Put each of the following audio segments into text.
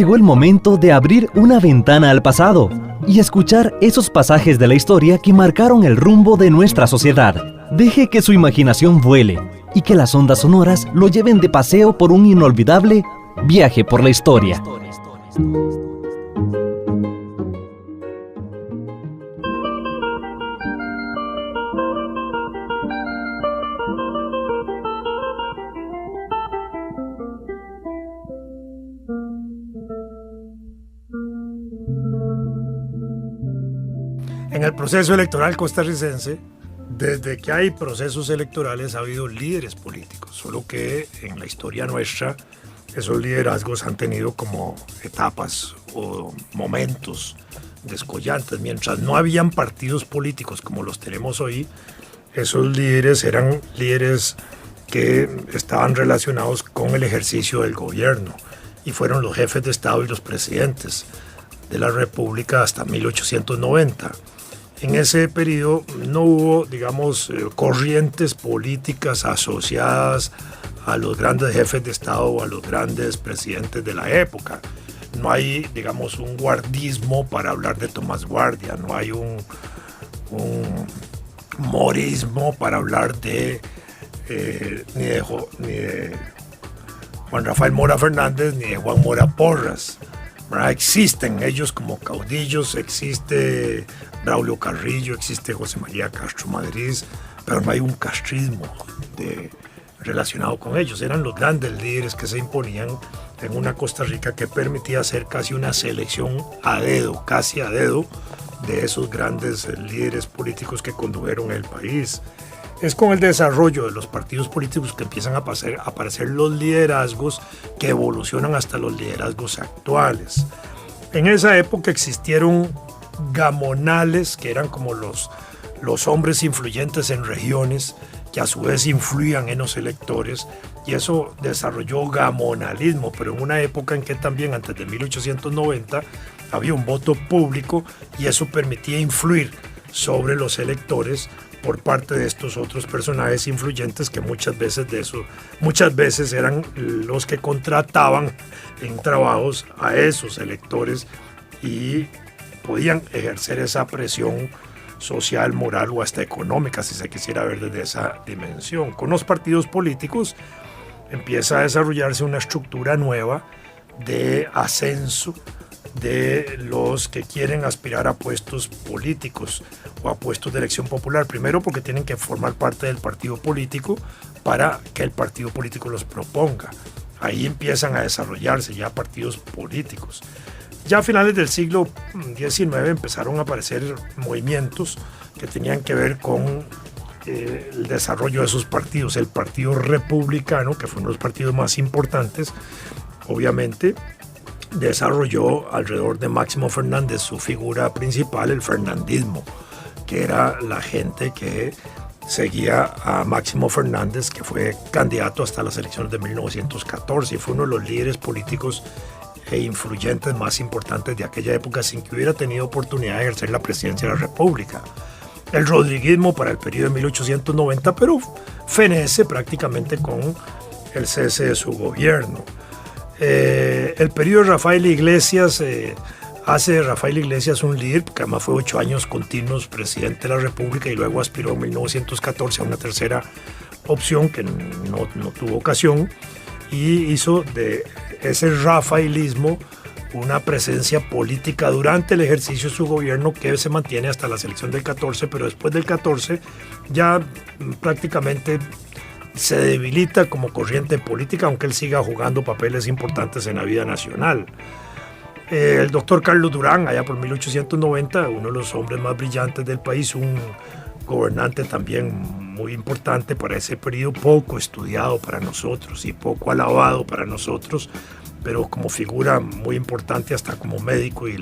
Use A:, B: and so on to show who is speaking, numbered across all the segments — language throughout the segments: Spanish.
A: llegó el momento de abrir una ventana al pasado y escuchar esos pasajes de la historia que marcaron el rumbo de nuestra sociedad. Deje que su imaginación vuele y que las ondas sonoras lo lleven de paseo por un inolvidable viaje por la historia.
B: En el proceso electoral costarricense, desde que hay procesos electorales ha habido líderes políticos, solo que en la historia nuestra esos liderazgos han tenido como etapas o momentos descollantes. Mientras no habían partidos políticos como los tenemos hoy, esos líderes eran líderes que estaban relacionados con el ejercicio del gobierno y fueron los jefes de Estado y los presidentes de la República hasta 1890. En ese periodo no hubo, digamos, corrientes políticas asociadas a los grandes jefes de Estado o a los grandes presidentes de la época. No hay, digamos, un guardismo para hablar de Tomás Guardia, no hay un morismo para hablar ni de Juan Rafael Mora Fernández ni de Juan Mora Porras. ¿Verdad? Existen ellos como caudillos, existe Braulio Carrillo, existe José María Castro Madrid, pero no hay un castrismo relacionado con ellos. Eran los grandes líderes que se imponían en una Costa Rica que permitía hacer casi una selección a dedo, casi a dedo, de esos grandes líderes políticos que condujeron el país. Es con el desarrollo de los partidos políticos que empiezan a aparecer los liderazgos que evolucionan hasta los liderazgos actuales. En esa época existieron gamonales, que eran como los hombres influyentes en regiones, que a su vez influían en los electores, y eso desarrolló gamonalismo, pero en una época en que también antes de 1890 había un voto público y eso permitía influir sobre los electores por parte de estos otros personajes influyentes que muchas veces eran los que contrataban en trabajos a esos electores y podían ejercer esa presión social, moral o hasta económica, si se quisiera ver desde esa dimensión. Con los partidos políticos empieza a desarrollarse una estructura nueva de ascenso de los que quieren aspirar a puestos políticos o a puestos de elección popular. Primero porque tienen que formar parte del partido político para que el partido político los proponga. Ahí empiezan a desarrollarse ya partidos políticos. Ya a finales del siglo XIX empezaron a aparecer movimientos que tenían que ver con el desarrollo de esos partidos. El Partido Republicano, que fue uno de los partidos más importantes, obviamente, desarrolló alrededor de Máximo Fernández su figura principal, el fernandismo, que era la gente que seguía a Máximo Fernández, que fue candidato hasta las elecciones de 1914 y fue uno de los líderes políticos e influyentes más importantes de aquella época, sin que hubiera tenido oportunidad de ejercer la presidencia de la República. El rodriguismo para el periodo de 1890, pero fenece prácticamente con el cese de su gobierno. El periodo de Rafael Iglesias hace de Rafael Iglesias un líder, que además fue 8 años continuos presidente de la República y luego aspiró en 1914 a una tercera opción que no tuvo ocasión y hizo de ese rafaelismo una presencia política durante el ejercicio de su gobierno que se mantiene hasta la elección del 14, pero después del 14 ya prácticamente se debilita como corriente política, aunque él siga jugando papeles importantes en la vida nacional. El doctor Carlos Durán, allá por 1890, uno de los hombres más brillantes del país, un gobernante también muy importante para ese periodo, poco estudiado para nosotros y poco alabado para nosotros, pero como figura muy importante hasta como médico y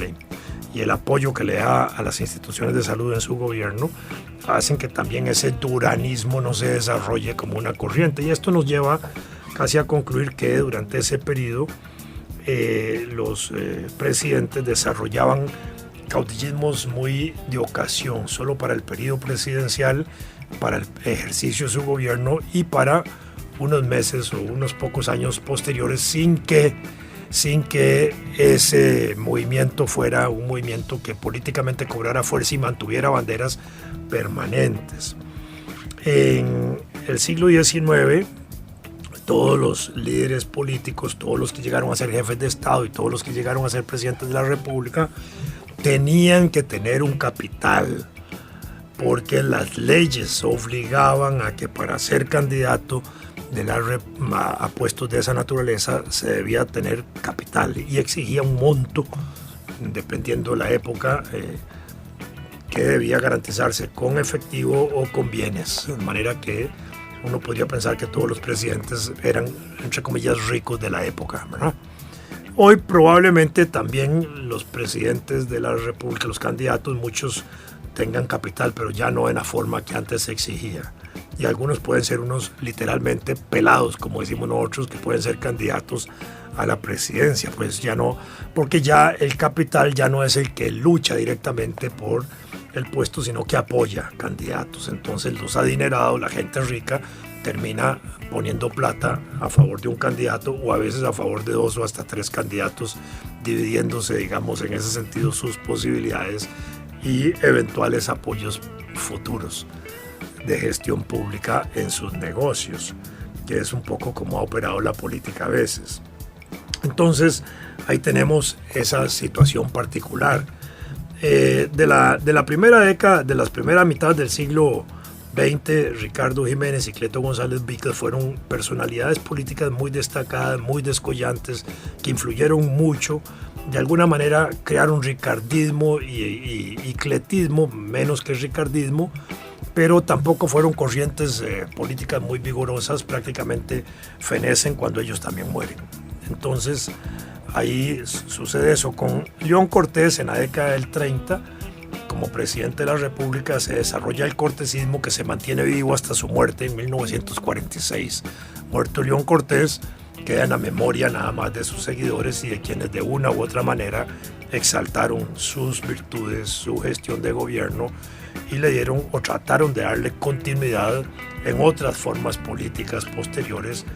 B: el apoyo que le da a las instituciones de salud en su gobierno hacen que también ese duranismo no se desarrolle como una corriente. Y esto nos lleva casi a concluir que durante ese periodo los presidentes desarrollaban caudillismos muy de ocasión, solo para el periodo presidencial, para el ejercicio de su gobierno y para unos meses o unos pocos años posteriores, sin que sin que ese movimiento fuera un movimiento que políticamente cobrara fuerza y mantuviera banderas permanentes. En el siglo XIX, todos los líderes políticos, todos los que llegaron a ser jefes de Estado y todos los que llegaron a ser presidentes de la República tenían que tener un capital, porque las leyes obligaban a que para ser candidato a puestos de esa naturaleza se debía tener capital y exigía un monto, dependiendo de la época, que debía garantizarse con efectivo o con bienes, de manera que uno podría pensar que todos los presidentes eran, entre comillas, ricos de la época, ¿verdad? Hoy probablemente también los presidentes de la República, los candidatos, muchos tengan capital, pero ya no en la forma que antes se exigía. Y algunos pueden ser unos literalmente pelados, como decimos nosotros, que pueden ser candidatos a la presidencia, pues ya no, porque ya el capital ya no es el que lucha directamente por el puesto, sino que apoya candidatos. Entonces los adinerados, la gente rica, termina poniendo plata a favor de un candidato o a veces a favor de 2 o hasta 3 candidatos, dividiéndose, digamos, en ese sentido sus posibilidades y eventuales apoyos futuros de gestión pública en sus negocios, que es un poco como ha operado la política a veces. Entonces ahí tenemos esa situación particular. De la primera década, de las primeras mitad del siglo XX, Ricardo Jiménez y Cleto González Víquez fueron personalidades políticas muy destacadas, muy descollantes, que influyeron mucho. De alguna manera crearon ricardismo y cletismo, menos que ricardismo, pero tampoco fueron corrientes políticas muy vigorosas, prácticamente fenecen cuando ellos también mueren. Entonces ahí sucede eso. Con León Cortés en la década del 30, como presidente de la República, se desarrolla el cortesismo, que se mantiene vivo hasta su muerte en 1946. Muerto León Cortés, queda en la memoria nada más de sus seguidores y de quienes de una u otra manera exaltaron sus virtudes, su gestión de gobierno y le dieron o trataron de darle continuidad en otras formas políticas posteriores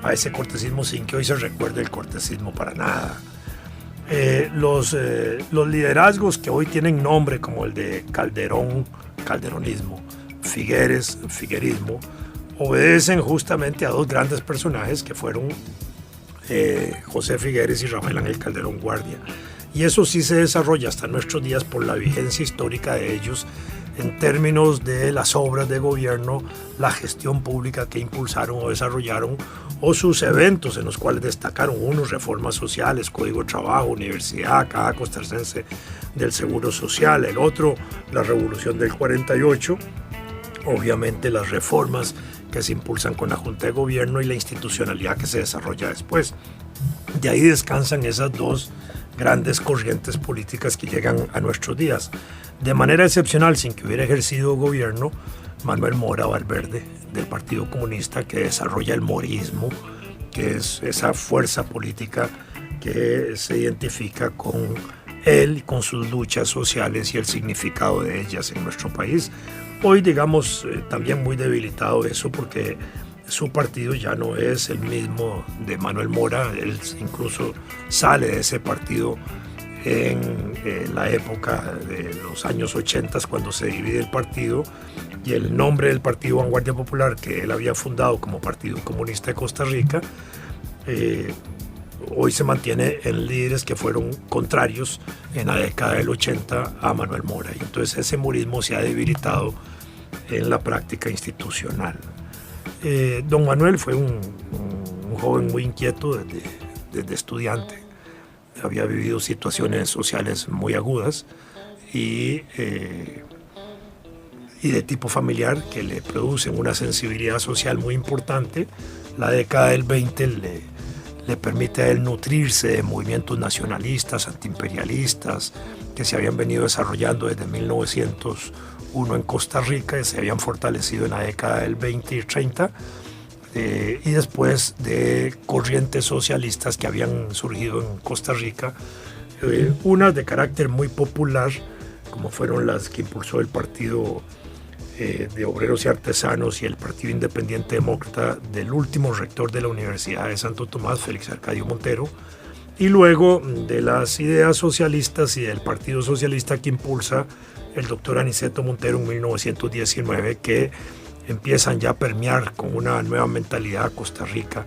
B: a ese cortesismo, sin que hoy se recuerde el cortesismo para nada. Los liderazgos que hoy tienen nombre, como el de Calderón, calderonismo, Figueres, figuerismo, obedecen justamente a 2 grandes personajes que fueron José Figueres y Rafael Ángel Calderón Guardia. Y eso sí se desarrolla hasta nuestros días por la vigencia histórica de ellos en términos de las obras de gobierno, la gestión pública que impulsaron o desarrollaron, o sus eventos en los cuales destacaron: unos reformas sociales, Código de Trabajo, Universidad, Caja Costarricense del Seguro Social; el otro, la Revolución del 48, obviamente las reformas que se impulsan con la Junta de Gobierno y la institucionalidad que se desarrolla después. De ahí descansan esas 2 grandes corrientes políticas que llegan a nuestros días. De manera excepcional, sin que hubiera ejercido gobierno, Manuel Mora Valverde, del Partido Comunista, que desarrolla el morismo, que es esa fuerza política que se identifica con él, con sus luchas sociales y el significado de ellas en nuestro país. Hoy, digamos, también muy debilitado eso, porque su partido ya no es el mismo de Manuel Mora. Él incluso sale de ese partido en la época de los años 80, cuando se divide el partido, y el nombre del Partido Vanguardia Popular, que él había fundado como Partido Comunista de Costa Rica, hoy se mantiene en líderes que fueron contrarios en la década del 80 a Manuel Mora. Y entonces ese morismo se ha debilitado en la práctica institucional. Don Manuel fue un joven muy inquieto desde estudiante. Había vivido situaciones sociales muy agudas y de tipo familiar que le producen una sensibilidad social muy importante. La década del 20 le permite a él nutrirse de movimientos nacionalistas, antiimperialistas, que se habían venido desarrollando desde 1901 en Costa Rica y se habían fortalecido en la década del 20 y 30. Y después de corrientes socialistas que habían surgido en Costa Rica, unas de carácter muy popular, como fueron las que impulsó el Partido de Obreros y Artesanos y el Partido Independiente Demócrata del último rector de la Universidad de Santo Tomás, Félix Arcadio Montero, y luego de las ideas socialistas y del Partido Socialista que impulsa el doctor Aniceto Montero en 1919, que empiezan ya a permear con una nueva mentalidad a Costa Rica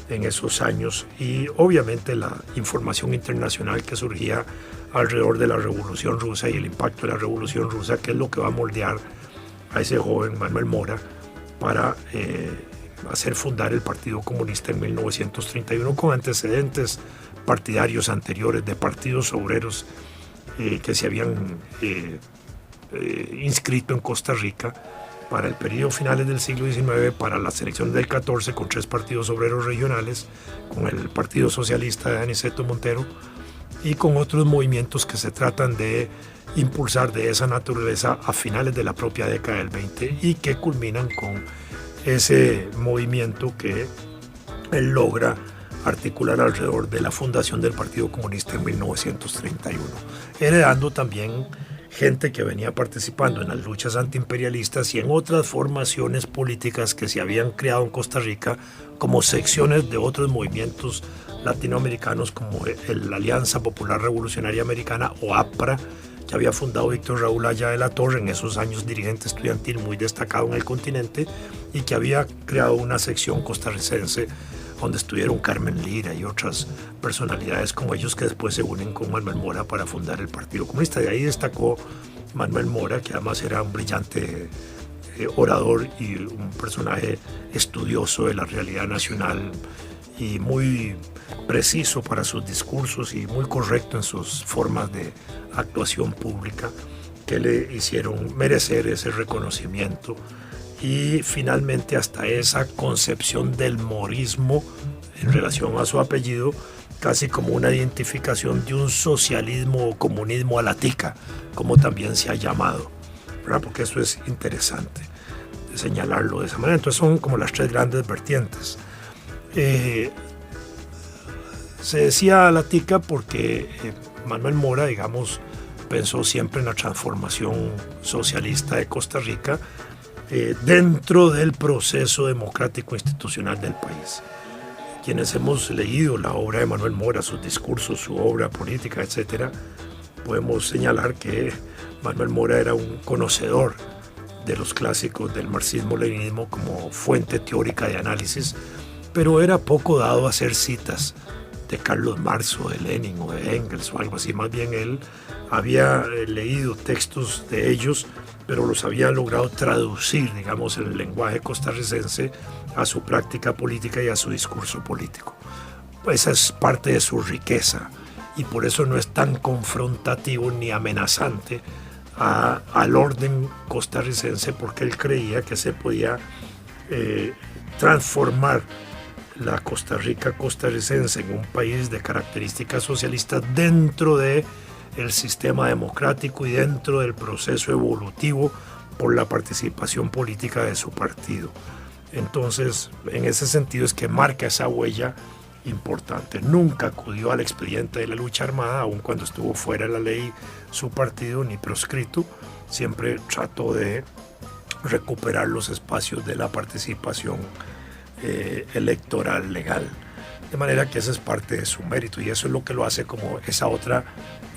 B: en esos años, y obviamente la información internacional que surgía alrededor de la Revolución Rusa y el impacto de la Revolución Rusa, que es lo que va a moldear a ese joven Manuel Mora para hacer fundar el Partido Comunista en 1931, con antecedentes partidarios anteriores de partidos obreros que se habían inscrito en Costa Rica para el periodo finales del siglo XIX, para las elecciones del 14, con 3 partidos obreros regionales, con el Partido Socialista de Aniceto Montero y con otros movimientos que se tratan de impulsar de esa naturaleza a finales de la propia década del 20 y que culminan con ese movimiento que él logra articular alrededor de la fundación del Partido Comunista en 1931, heredando también gente que venía participando en las luchas antiimperialistas y en otras formaciones políticas que se habían creado en Costa Rica como secciones de otros movimientos latinoamericanos, como la Alianza Popular Revolucionaria Americana, o APRA, que había fundado Víctor Raúl Aya de la Torre, en esos años dirigente estudiantil muy destacado en el continente, y que había creado una sección costarricense donde estuvieron Carmen Lira y otras personalidades como ellos, que después se unen con Manuel Mora para fundar el Partido Comunista. De ahí destacó Manuel Mora, que además era un brillante orador y un personaje estudioso de la realidad nacional y muy preciso para sus discursos y muy correcto en sus formas de actuación pública, que le hicieron merecer ese reconocimiento y finalmente hasta esa concepción del morismo en relación a su apellido, casi como una identificación de un socialismo o comunismo a la tica, como también se ha llamado, ¿verdad? Porque eso es interesante de señalarlo de esa manera. Entonces son como las 3 grandes vertientes. Se decía la tica porque Manuel Mora, digamos, pensó siempre en la transformación socialista de Costa Rica dentro del proceso democrático institucional del país. Quienes hemos leído la obra de Manuel Mora, sus discursos, su obra política, etc., podemos señalar que Manuel Mora era un conocedor de los clásicos del marxismo-leninismo como fuente teórica de análisis, pero era poco dado a hacer citas de Carlos Marx o de Lenin o de Engels o algo así. Más bien él había leído textos de ellos, pero los había logrado traducir, digamos, en el lenguaje costarricense a su práctica política y a su discurso político. Esa es parte de su riqueza y por eso no es tan confrontativo ni amenazante al orden costarricense, porque él creía que se podía transformar la Costa Rica costarricense en un país de características socialistas dentro de el sistema democrático y dentro del proceso evolutivo por la participación política de su partido. Entonces, en ese sentido es que marca esa huella importante. Nunca acudió al expediente de la lucha armada, aun cuando estuvo fuera de la ley su partido, ni proscrito. Siempre trató de recuperar los espacios de la participación electoral legal. De manera que ese es parte de su mérito y eso es lo que lo hace como esa otra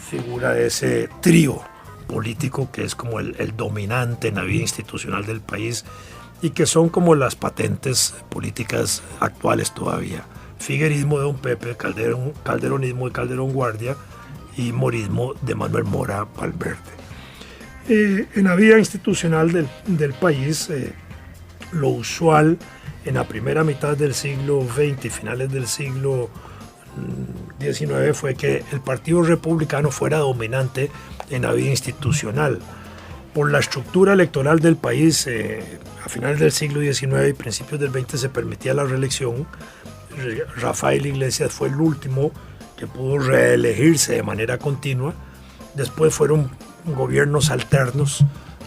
B: figura de ese trío político que es como el dominante en la vida institucional del país y que son como las patentes políticas actuales todavía. Figuerismo de don Pepe, calderonismo de Calderón Guardia y morismo de Manuel Mora Valverde. En la vida institucional del país, lo usual en la primera mitad del siglo XX y finales del siglo XIX fue que el Partido Republicano fuera dominante en la vida institucional. Por la estructura electoral del país, a finales del siglo XIX y principios del XX se permitía la reelección. Rafael Iglesias fue el último que pudo reelegirse de manera continua. Después fueron gobiernos alternos,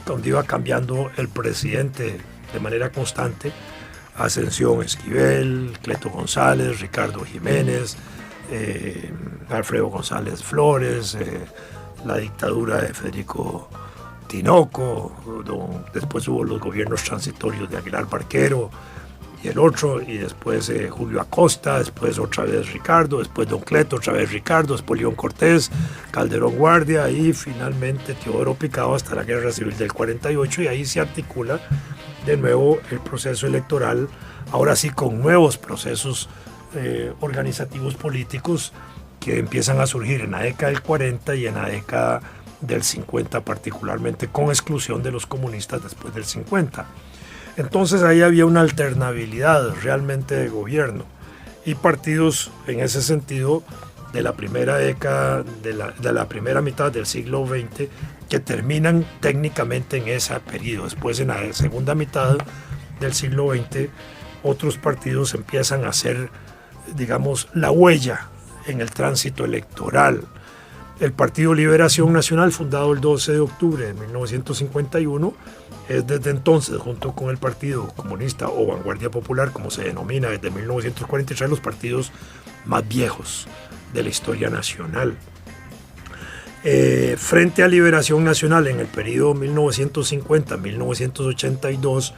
B: donde iba cambiando el presidente de manera constante. Ascensión Esquivel, Cleto González, Ricardo Jiménez, Alfredo González Flores, la dictadura de Federico Tinoco, después hubo los gobiernos transitorios de Aguilar Barquero y el otro, y después Julio Acosta, después otra vez Ricardo, después Don Cleto, otra vez Ricardo, después León Cortés, Calderón Guardia y finalmente Teodoro Picado hasta la Guerra Civil del 48, y ahí se articula de nuevo el proceso electoral, ahora sí con nuevos procesos organizativos políticos que empiezan a surgir en la década del 40 y en la década del 50 particularmente, con exclusión de los comunistas después del 50. Entonces ahí había una alternabilidad realmente de gobierno y partidos en ese sentido de la primera década, de la primera mitad del siglo XX, que terminan técnicamente en ese periodo. Después, en la segunda mitad del siglo XX, otros partidos empiezan a hacer, digamos, la huella en el tránsito electoral. El Partido Liberación Nacional, fundado el 12 de octubre de 1951, es desde entonces, junto con el Partido Comunista o Vanguardia Popular, como se denomina desde 1943, los partidos más viejos de la historia nacional. Frente a Liberación Nacional, en el periodo 1950-1982,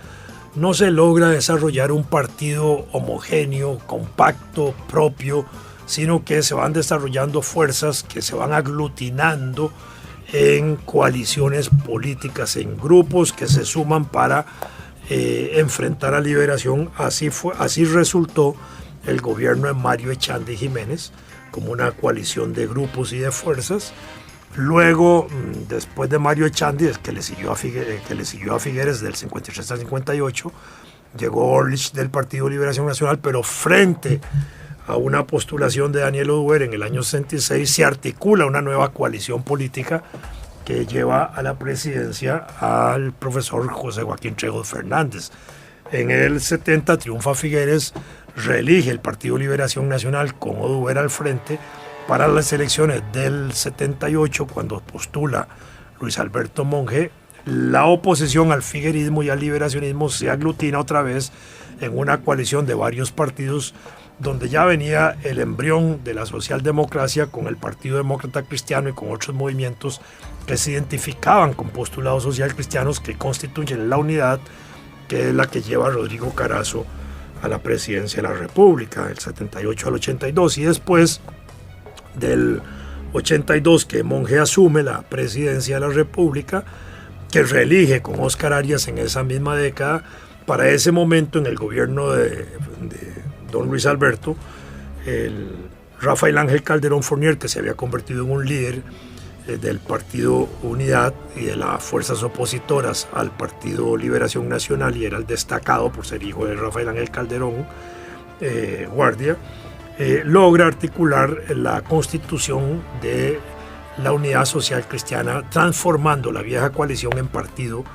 B: no se logra desarrollar un partido homogéneo, compacto, propio, sino que se van desarrollando fuerzas que se van aglutinando en coaliciones políticas, en grupos que se suman para enfrentar a Liberación. Así resultó el gobierno de Mario Echandi Jiménez, como una coalición de grupos y de fuerzas. Luego, después de Mario Echandi, que le siguió a Figueres del 53 al 58, llegó Orlich del Partido Liberación Nacional, pero frente a una postulación de Daniel Oduber en el año 66 se articula una nueva coalición política que lleva a la presidencia al profesor José Joaquín Trejos Fernández. En el 70 triunfa Figueres, reelige el Partido Liberación Nacional con Oduber al frente para las elecciones del 78, cuando postula Luis Alberto Monge. La oposición al figuerismo y al liberacionismo se aglutina otra vez en una coalición de varios partidos, donde ya venía el embrión de la socialdemocracia con el Partido Demócrata Cristiano y con otros movimientos que se identificaban con postulados social cristianos que constituyen la unidad, que es la que lleva a Rodrigo Carazo a la presidencia de la República, del 78 al 82, y después del 82 que Monge asume la presidencia de la República, que reelige con Óscar Arias en esa misma década. Para ese momento, en el gobierno de don Luis Alberto, el Rafael Ángel Calderón Fournier, que se había convertido en un líder del Partido Unidad y de las fuerzas opositoras al Partido Liberación Nacional, y era el destacado por ser hijo de Rafael Ángel Calderón Guardia, logra articular la constitución de la Unidad Social Cristiana, transformando la vieja coalición en partido,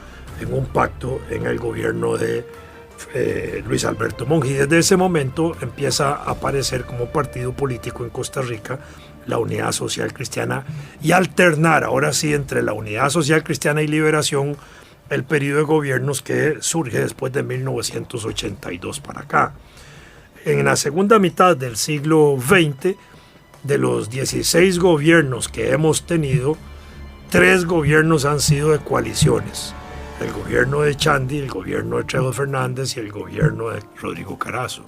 B: en un pacto en el gobierno de Luis Alberto Monge. Y desde ese momento empieza a aparecer como partido político en Costa Rica la Unidad Social Cristiana, y alternar ahora sí entre la Unidad Social Cristiana y Liberación el periodo de gobiernos que surge después de 1982 para acá. En la segunda mitad del siglo XX, de los 16 gobiernos que hemos tenido, 3 gobiernos han sido de coaliciones: el gobierno de Echandi, el gobierno de Trejos Fernández y el gobierno de Rodrigo Carazo.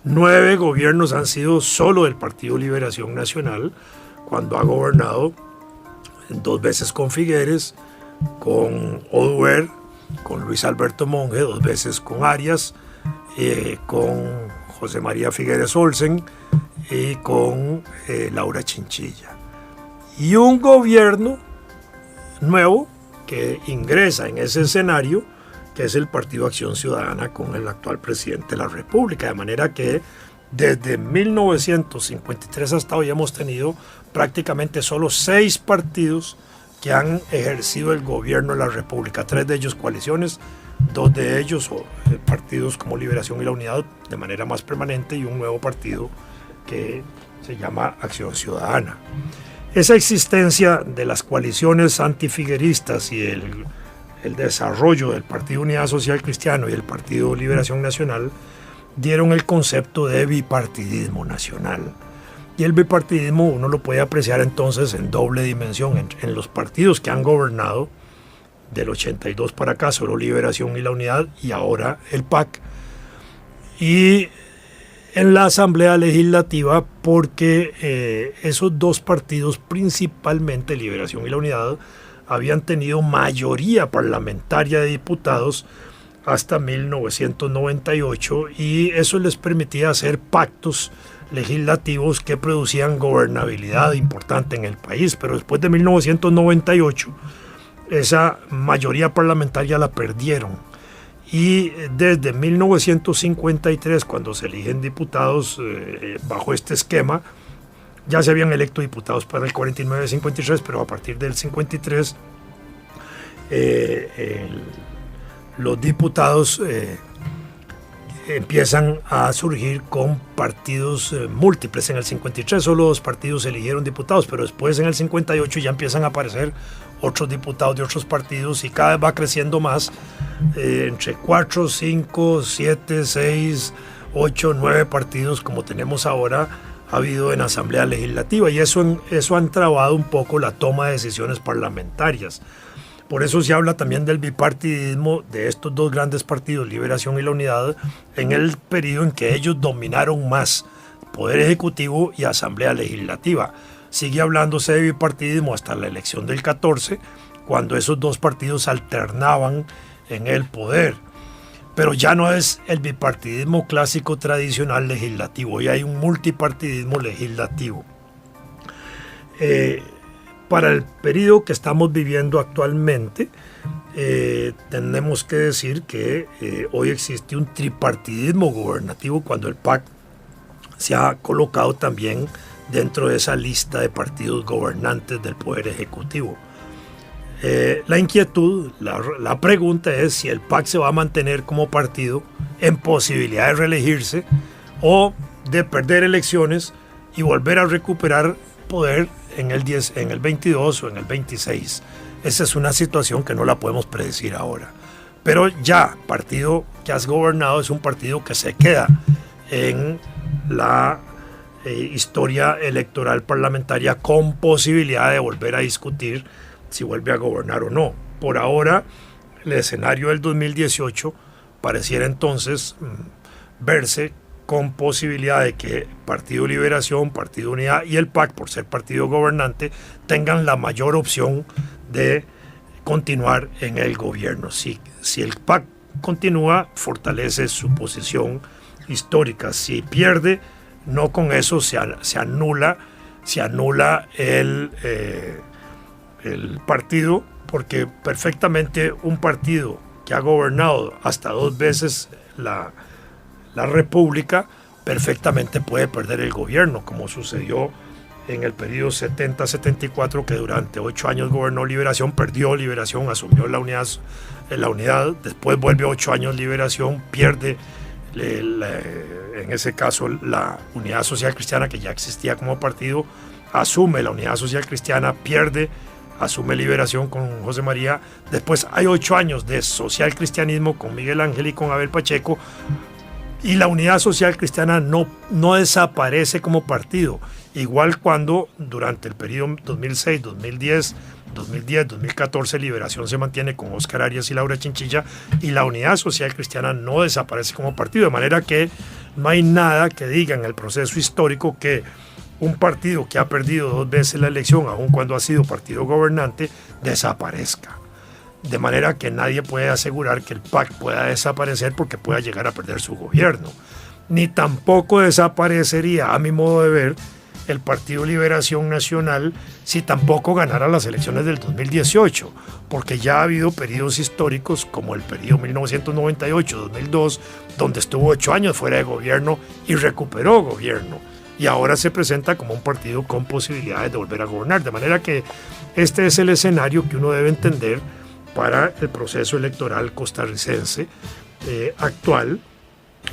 B: 9 gobiernos han sido solo del Partido Liberación Nacional, cuando ha gobernado 2 veces con Figueres, con Oduber, con Luis Alberto Monge, 2 veces con Arias, con José María Figueres Olsen y con Laura Chinchilla. Y un gobierno nuevo que ingresa en ese escenario, que es el Partido Acción Ciudadana con el actual presidente de la República. De manera que desde 1953 hasta hoy hemos tenido prácticamente solo 6 partidos que han ejercido el gobierno de la República, 3 de ellos coaliciones, 2 de ellos partidos como Liberación y la Unidad de manera más permanente, y un nuevo partido que se llama Acción Ciudadana. Esa existencia de las coaliciones antifigueristas y el desarrollo del Partido Unidad Social Cristiano y el Partido Liberación Nacional dieron el concepto de bipartidismo nacional. Y el bipartidismo uno lo puede apreciar entonces en doble dimensión, en los partidos que han gobernado del 82 para acá, solo Liberación y la Unidad, y ahora el PAC, y en la Asamblea Legislativa, porque esos dos partidos, principalmente Liberación y la Unidad, habían tenido mayoría parlamentaria de diputados hasta 1998, y eso les permitía hacer pactos legislativos que producían gobernabilidad importante en el país. Pero después de 1998 esa mayoría parlamentaria la perdieron, y desde 1953, cuando se eligen diputados bajo este esquema, ya se habían electo diputados para el 49-53, pero a partir del 53 los diputados empiezan a surgir con partidos múltiples. En el 53 solo dos partidos eligieron diputados, pero después en el 58 ya empiezan a aparecer otros diputados de otros partidos, y cada vez va creciendo más, entre 4, 5, 7, 6, 8, 9 partidos como tenemos ahora ha habido en Asamblea Legislativa, y eso han trabado un poco la toma de decisiones parlamentarias. Por eso se habla también del bipartidismo de estos dos grandes partidos, Liberación y la Unidad, en el periodo en que ellos dominaron más Poder Ejecutivo y Asamblea Legislativa. Sigue hablándose de bipartidismo hasta la elección del 14, cuando esos dos partidos alternaban en el poder. Pero ya no es el bipartidismo clásico tradicional legislativo, ya hay un multipartidismo legislativo. Para el periodo que estamos viviendo actualmente, tenemos que decir que hoy existe un tripartidismo gubernativo, cuando el PAC se ha colocado también dentro de esa lista de partidos gobernantes del Poder Ejecutivo. La inquietud, la pregunta es si el PAC se va a mantener como partido en posibilidad de reelegirse o de perder elecciones y volver a recuperar poder en el 22 o en el 26. Esa es una situación que no la podemos predecir ahora. Pero ya, partido que has gobernado es un partido que se queda en la historia electoral parlamentaria, con posibilidad de volver a discutir si vuelve a gobernar o no. Por ahora, el escenario del 2018 pareciera entonces verse con posibilidad de que Partido Liberación, Partido Unidad y el PAC, por ser partido gobernante, tengan la mayor opción de continuar en el gobierno. Si el PAC continúa, fortalece su posición histórica. Si pierde, no con eso se anula el partido, porque perfectamente un partido que ha gobernado hasta 2 veces la República perfectamente puede perder el gobierno, como sucedió en el periodo 70-74, que durante 8 años gobernó Liberación, perdió Liberación, asumió la unidad, después vuelve 8 años Liberación, pierde en ese caso la Unidad Social Cristiana, que ya existía como partido, asume la Unidad Social Cristiana, pierde, asume Liberación con José María, después hay 8 años de social cristianismo con Miguel Ángel y con Abel Pacheco, y la Unidad Social Cristiana no desaparece como partido, igual cuando durante el periodo 2006, 2010, 2014 Liberación se mantiene con Óscar Arias y Laura Chinchilla, y la Unidad Social Cristiana no desaparece como partido, de manera que no hay nada que diga en el proceso histórico que un partido que ha perdido 2 veces la elección, aun cuando ha sido partido gobernante, desaparezca. De manera que nadie puede asegurar que el PAC pueda desaparecer porque pueda llegar a perder su gobierno. Ni tampoco desaparecería, a mi modo de ver, el Partido Liberación Nacional si tampoco ganara las elecciones del 2018, porque ya ha habido periodos históricos como el periodo 1998-2002, donde estuvo 8 años fuera de gobierno y recuperó gobierno, y ahora se presenta como un partido con posibilidades de volver a gobernar. De manera que este es el escenario que uno debe entender para el proceso electoral costarricense actual,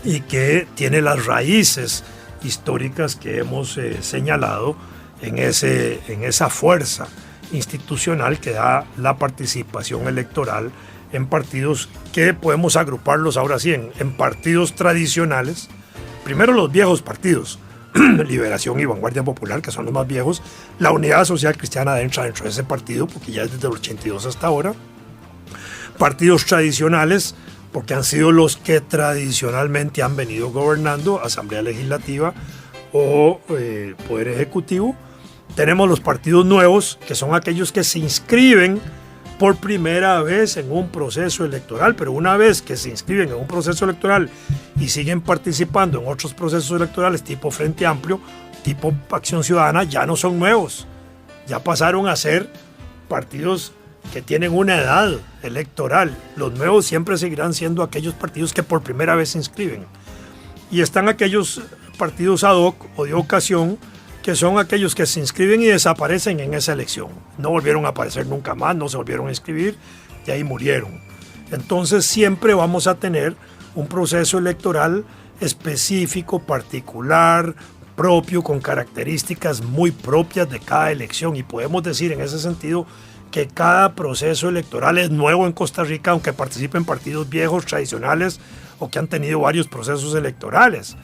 B: y que tiene las raíces históricas que hemos señalado en esa fuerza institucional que da la participación electoral en partidos que podemos agruparlos ahora sí en partidos tradicionales. Primero los viejos partidos, Liberación y Vanguardia Popular, que son los más viejos. La Unidad Social Cristiana entra dentro de ese partido porque ya es desde el 82 hasta ahora. Partidos tradicionales, porque han sido los que tradicionalmente han venido gobernando, Asamblea Legislativa o Poder Ejecutivo. Tenemos los partidos nuevos, que son aquellos que se inscriben por primera vez en un proceso electoral, pero una vez que se inscriben en un proceso electoral y siguen participando en otros procesos electorales tipo Frente Amplio, tipo Acción Ciudadana, ya no son nuevos, ya pasaron a ser partidos que tienen una edad electoral. Los nuevos siempre seguirán siendo aquellos partidos que por primera vez se inscriben. Y están aquellos partidos ad hoc o de ocasión, que son aquellos que se inscriben y desaparecen en esa elección. No volvieron a aparecer nunca más, no se volvieron a inscribir y ahí murieron. Entonces siempre vamos a tener un proceso electoral específico, particular, propio, con características muy propias de cada elección. Y podemos decir en ese sentido que cada proceso electoral es nuevo en Costa Rica, aunque participen partidos viejos, tradicionales o que han tenido varios procesos electorales.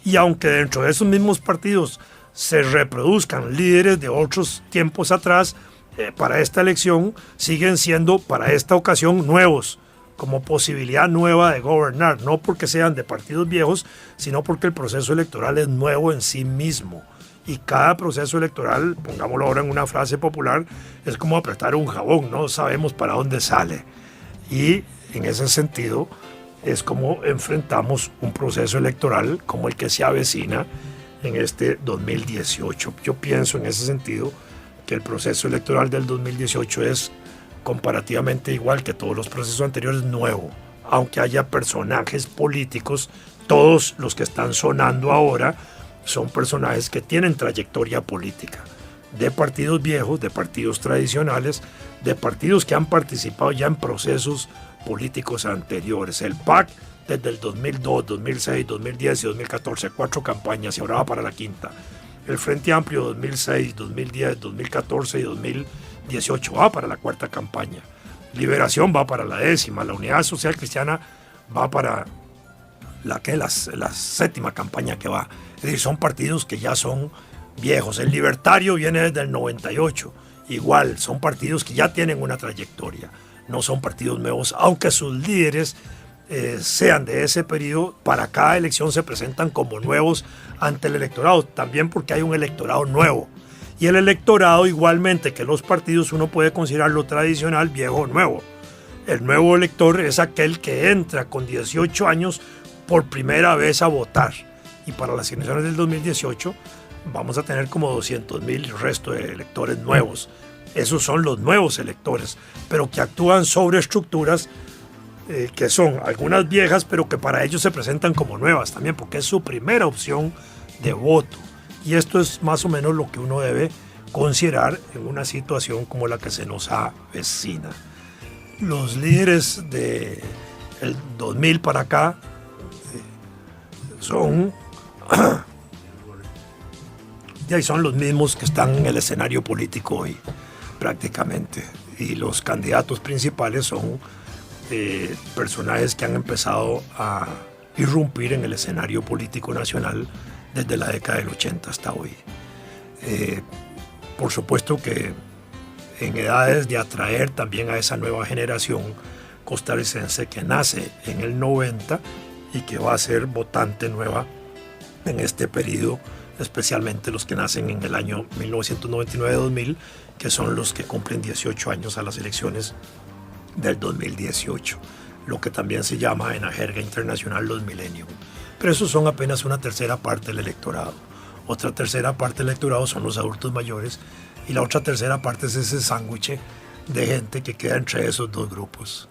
B: Y aunque dentro de esos mismos partidos se reproduzcan líderes de otros tiempos atrás, para esta elección siguen siendo para esta ocasión nuevos, como posibilidad nueva de gobernar, no porque sean de partidos viejos, sino porque el proceso electoral es nuevo en sí mismo. Y cada proceso electoral, pongámoslo ahora en una frase popular, es como apretar un jabón, no sabemos para dónde sale. Y en ese sentido es como enfrentamos un proceso electoral como el que se avecina en este 2018. Yo pienso en ese sentido que el proceso electoral del 2018 es comparativamente igual que todos los procesos anteriores, nuevo, aunque haya personajes políticos. Todos los que están sonando ahora son personajes que tienen trayectoria política, de partidos viejos, de partidos tradicionales, de partidos que han participado ya en procesos políticos anteriores. El PAC desde el 2002, 2006, 2010 y 2014, 4 campañas y ahora va para la quinta. El Frente Amplio 2006, 2010, 2014 y 2018 va para la 4ª campaña. Liberación va para la 10ª, la Unidad Social Cristiana va para la 7ª campaña que va. Es decir, son partidos que ya son viejos. El Libertario viene desde el 98. Igual, son partidos que ya tienen una trayectoria. No son partidos nuevos, aunque sus líderes sean de ese periodo. Para cada elección se presentan como nuevos ante el electorado, también porque hay un electorado nuevo. Y el electorado, igualmente que los partidos, uno puede considerarlo tradicional, viejo o nuevo. El nuevo elector es aquel que entra con 18 años por primera vez a votar. Y para las elecciones del 2018 vamos a tener como 200,000 resto de electores nuevos. Esos son los nuevos electores, pero que actúan sobre estructuras que son algunas viejas, pero que para ellos se presentan como nuevas también, porque es su primera opción de voto. Y esto es más o menos lo que uno debe considerar en una situación como la que se nos avecina. Los líderes del 2000 para acá son los mismos que están en el escenario político hoy, prácticamente. Y los candidatos principales son personajes que han empezado a irrumpir en el escenario político nacional desde la década del 80 hasta hoy. Por supuesto que en edades de atraer también a esa nueva generación costarricense que nace en el 90 y que va a ser votante nueva en este periodo, especialmente los que nacen en el año 1999-2000, que son los que cumplen 18 años a las elecciones del 2018, lo que también se llama en la jerga internacional los millennium. Pero esos son apenas una tercera parte del electorado. Otra tercera parte del electorado son los adultos mayores y la otra tercera parte es ese sándwich de gente que queda entre esos dos grupos.